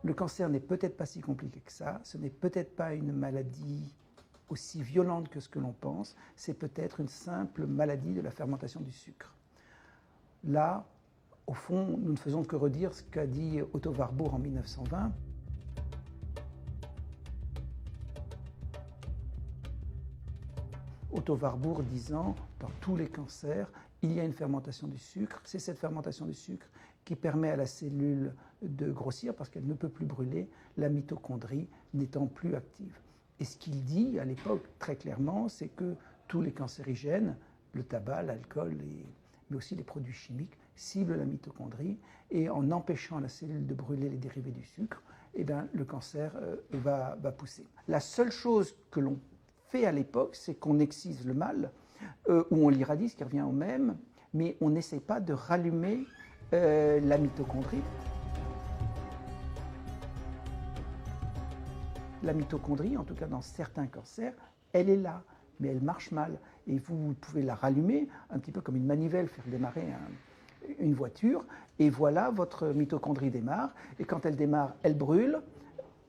Le cancer n'est peut-être pas si compliqué que ça, ce n'est peut-être pas une maladie aussi violente que ce que l'on pense, c'est peut-être une simple maladie de la fermentation du sucre. Là, au fond, nous ne faisons que redire ce qu'a dit Otto Warburg en 1920. Otto Warburg disant, dans tous les cancers, il y a une fermentation du sucre. C'est cette fermentation du sucre qui permet à la cellule de grossir parce qu'elle ne peut plus brûler, la mitochondrie n'étant plus active. Et ce qu'il dit à l'époque très clairement, c'est que tous les cancérigènes, le tabac, l'alcool, mais aussi les produits chimiques, ciblent la mitochondrie et en empêchant la cellule de brûler les dérivés du sucre, eh bien, le cancer va pousser. La seule chose que l'on fait à l'époque, c'est qu'on excise le mal, ou on l'irradie, ce qui revient au même, mais on n'essaie pas de rallumer la mitochondrie. La mitochondrie, en tout cas dans certains cancers, elle est là, mais elle marche mal. Et vous pouvez la rallumer, un petit peu comme une manivelle, faire démarrer une voiture, et voilà, votre mitochondrie démarre, et quand elle démarre, elle brûle,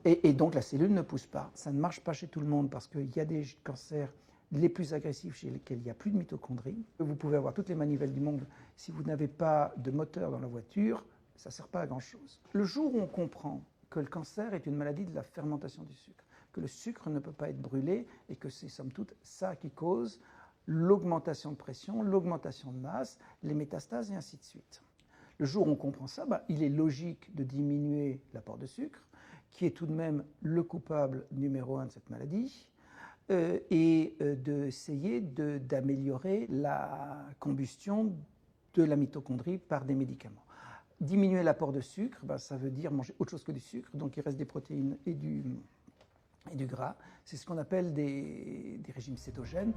et donc la cellule ne pousse pas. Ça ne marche pas chez tout le monde, parce qu'il y a des cancers les plus agressifs chez lesquels il n'y a plus de mitochondrie. Vous pouvez avoir toutes les manivelles du monde, si vous n'avez pas de moteur dans la voiture, ça ne sert pas à grand-chose. Le jour où on comprend que le cancer est une maladie de la fermentation du sucre, que le sucre ne peut pas être brûlé et que c'est somme toute ça qui cause l'augmentation de pression, l'augmentation de masse, les métastases et ainsi de suite. Le jour où on comprend ça, il est logique de diminuer l'apport de sucre, qui est tout de même le coupable numéro 1 de cette maladie, et d'essayer d'améliorer la combustion de la mitochondrie par des médicaments. Diminuer l'apport de sucre, ça veut dire manger autre chose que du sucre, donc il reste des protéines et du gras. C'est ce qu'on appelle des régimes cétogènes.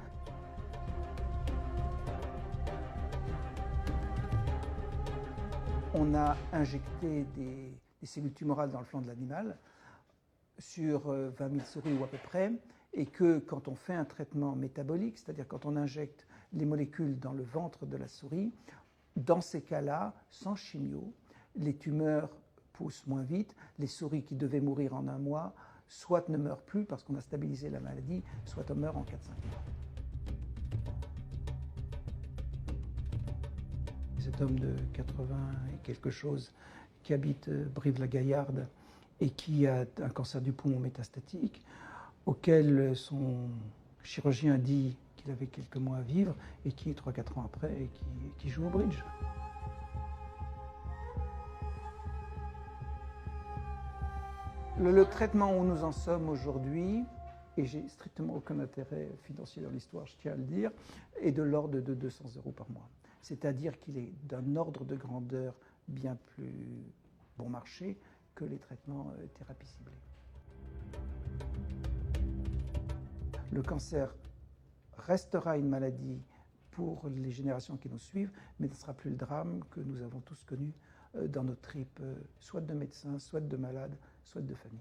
On a injecté des cellules tumorales dans le flanc de l'animal sur 20 000 souris ou à peu près, et que quand on fait un traitement métabolique, c'est-à-dire quand on injecte les molécules dans le ventre de la souris, dans ces cas-là, sans chimio, les tumeurs poussent moins vite, les souris qui devaient mourir en 1 mois, soit ne meurent plus parce qu'on a stabilisé la maladie, soit meurent en 4-5 mois. Cet homme de 80 et quelque chose qui habite Brive-la-Gaillarde et qui a un cancer du poumon métastatique, auquel son chirurgien dit qu'il avait quelques mois à vivre et qui, 3-4 ans après, qui joue au bridge. Le traitement où nous en sommes aujourd'hui, et j'ai strictement aucun intérêt financier dans l'histoire, je tiens à le dire, est de l'ordre de 200 € par mois. C'est-à-dire qu'il est d'un ordre de grandeur bien plus bon marché que les traitements thérapie ciblée. Le cancer restera une maladie pour les générations qui nous suivent, mais ce ne sera plus le drame que nous avons tous connu dans nos tripes, soit de médecins, soit de malades, soit de familles.